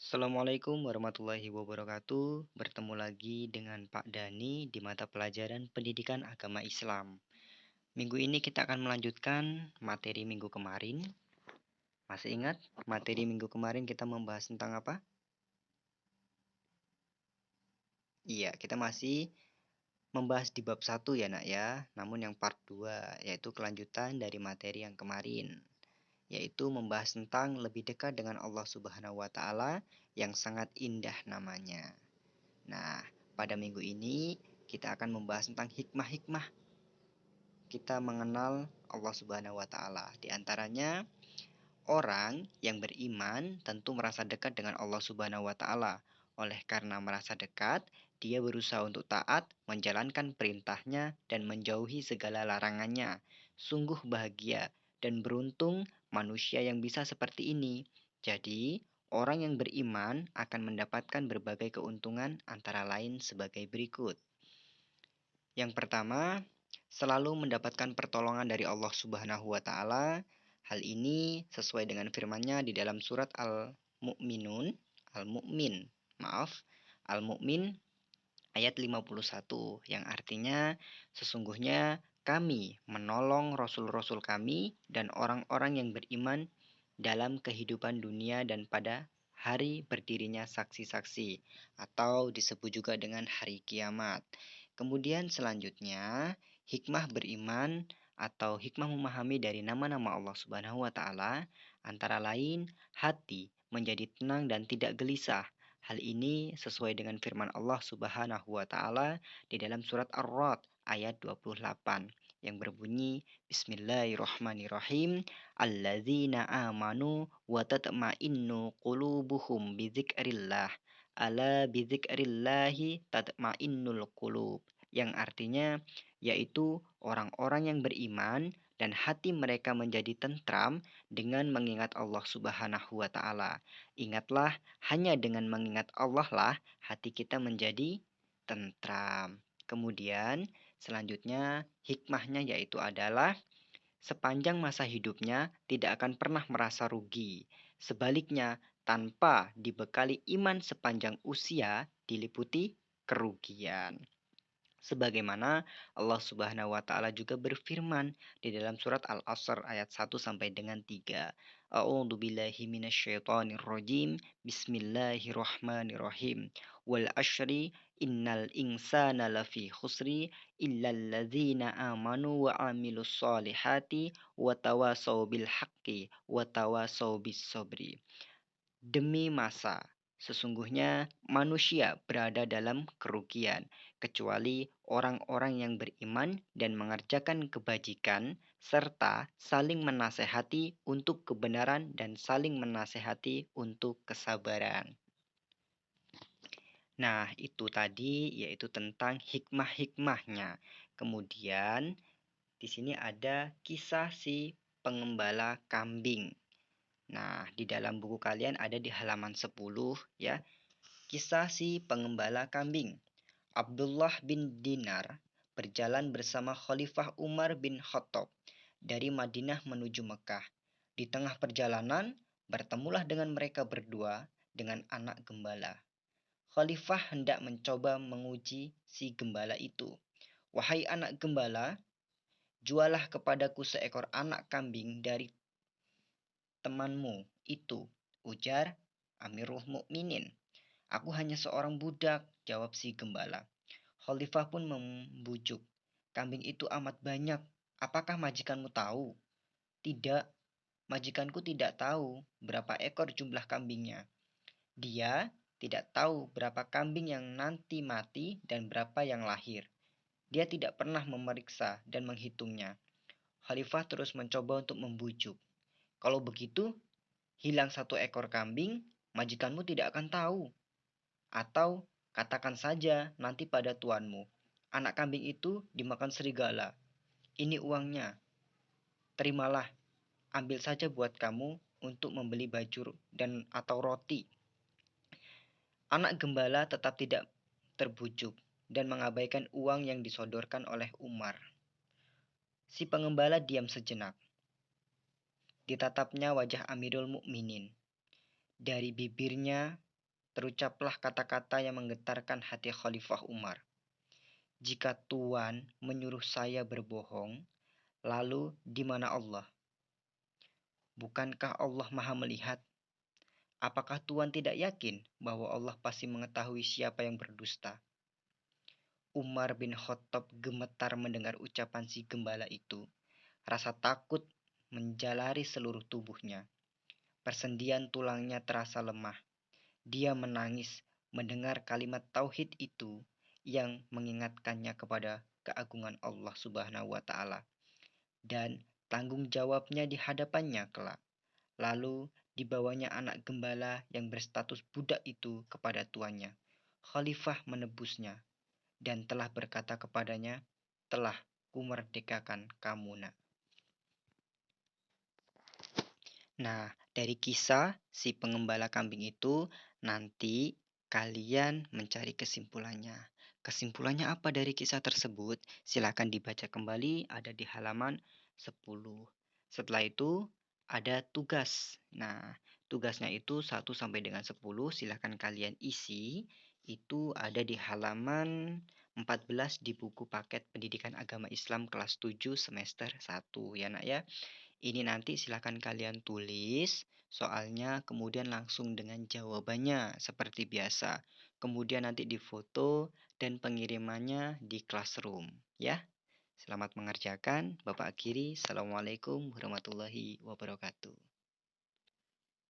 Assalamualaikum warahmatullahi wabarakatuh. Bertemu lagi dengan Pak Dani di mata pelajaran Pendidikan Agama Islam. Minggu ini kita akan melanjutkan materi minggu kemarin. Masih ingat materi minggu kemarin kita membahas tentang apa? Iya, kita masih membahas di bab 1 ya nak ya. Namun yang part 2 yaitu kelanjutan dari materi yang kemarin. Yaitu membahas tentang lebih dekat dengan Allah Subhanahu wa taala yang sangat indah namanya. Nah, pada minggu ini kita akan membahas tentang hikmah-hikmah kita mengenal Allah Subhanahu wa taala. Di antaranya, orang yang beriman tentu merasa dekat dengan Allah Subhanahu wa taala. Oleh karena merasa dekat, dia berusaha untuk taat, menjalankan perintahnya dan menjauhi segala larangannya. Sungguh bahagia dan beruntung manusia yang bisa seperti ini. Jadi, orang yang beriman akan mendapatkan berbagai keuntungan antara lain sebagai berikut. Yang pertama, selalu mendapatkan pertolongan dari Allah Subhanahu wa taala. Hal ini sesuai dengan firman-Nya di dalam surat Al-Mu'minun, Al-Mu'min, maaf, Al-Mu'min ayat 51 yang artinya sesungguhnya kami menolong rasul-rasul kami dan orang-orang yang beriman dalam kehidupan dunia dan pada hari berdirinya saksi-saksi atau disebut juga dengan hari kiamat. Kemudian selanjutnya, hikmah beriman atau hikmah memahami dari nama-nama Allah Subhanahu wa taala antara lain hati menjadi tenang dan tidak gelisah. Hal ini sesuai dengan firman Allah Subhanahu wa taala di dalam surat Ar-Ra'd ayat 28 yang berbunyi Bismillahirrahmanirrahim alladzina amanu wa tatma'innu qulubuhum bidzikrillah ala bidzikrillahi tatma'innul qulub yang artinya yaitu orang-orang yang beriman dan hati mereka menjadi tentram dengan mengingat Allah Subhanahu wa taala. Ingatlah, hanya dengan mengingat Allah lah hati kita menjadi tentram. Kemudian selanjutnya hikmahnya yaitu adalah sepanjang masa hidupnya tidak akan pernah merasa rugi. Sebaliknya, tanpa dibekali iman sepanjang usia diliputi kerugian. Sebagaimana Allah Subhanahu wa taala juga berfirman di dalam surat Al-Asr ayat 1 sampai dengan 3. A'udzu billahi minasyaitonir rajim. Bismillahirrahmanirrahim. Wal asyri innal insana lafi khusri illal ladzina amanu wa amilus solihati wa tawasau bil haqqi wa tawasau bis sabri. Demi masa, sesungguhnya manusia berada dalam kerugian, kecuali orang-orang yang beriman dan mengerjakan kebajikan, serta saling menasehati untuk kebenaran dan saling menasehati untuk kesabaran. Nah, itu tadi yaitu tentang hikmah-hikmahnya. Kemudian, di sini ada kisah si pengembala kambing. Nah, di dalam buku kalian ada di halaman 10 ya. Kisah si pengembala kambing. Abdullah bin Dinar berjalan bersama Khalifah Umar bin Khattab dari Madinah menuju Mekah. Di tengah perjalanan, bertemulah dengan mereka berdua dengan anak gembala. Khalifah hendak mencoba menguji si gembala itu. Wahai anak gembala, jualah kepadaku seekor anak kambing dari temanmu itu, ujar Amirul Mukminin. Aku hanya seorang budak, jawab si gembala. Khalifah pun membujuk. Kambing itu amat banyak. Apakah majikanmu tahu? Tidak, majikanku tidak tahu berapa ekor jumlah kambingnya. Dia tidak tahu berapa kambing yang nanti mati dan berapa yang lahir. Dia tidak pernah memeriksa dan menghitungnya. Khalifah terus mencoba untuk membujuk. Kalau begitu, hilang satu ekor kambing, majikanmu tidak akan tahu. Atau katakan saja nanti pada tuanmu, anak kambing itu dimakan serigala. Ini uangnya. Terimalah, ambil saja buat kamu untuk membeli baju dan atau roti. Anak gembala tetap tidak terbujuk dan mengabaikan uang yang disodorkan oleh Umar. Si pengembala diam sejenak. Ditatapnya wajah Amirul Mukminin. Dari bibirnya terucaplah kata-kata yang menggetarkan hati Khalifah Umar. Jika Tuan menyuruh saya berbohong, lalu di mana Allah? Bukankah Allah Maha melihat? Apakah Tuan tidak yakin bahwa Allah pasti mengetahui siapa yang berdusta? Umar bin Khattab gemetar mendengar ucapan si gembala itu. Rasa takut menjalari seluruh tubuhnya. Persendian tulangnya terasa lemah. Dia menangis mendengar kalimat tauhid itu yang mengingatkannya kepada keagungan Allah Subhanahu wa taala dan tanggung jawabnya di hadapannya kelak. Lalu dibawanya anak gembala yang berstatus budak itu kepada tuannya. Khalifah menebusnya dan telah berkata kepadanya, "Telah kumerdekakan kamu, Nak." Nah, dari kisah si pengembala kambing itu, nanti kalian mencari kesimpulannya. Kesimpulannya apa dari kisah tersebut? Silakan dibaca kembali, ada di halaman 10. Setelah itu, ada tugas. Nah, tugasnya itu 1 sampai dengan 10, silakan kalian isi. Itu ada di halaman 14 di buku paket Pendidikan Agama Islam kelas 7 semester 1 ya, Nak ya. Ini nanti silakan kalian tulis soalnya kemudian langsung dengan jawabannya seperti biasa. Kemudian nanti difoto dan pengirimannya di classroom ya. Selamat mengerjakan. Bapak akhiri. Assalamualaikum warahmatullahi wabarakatuh.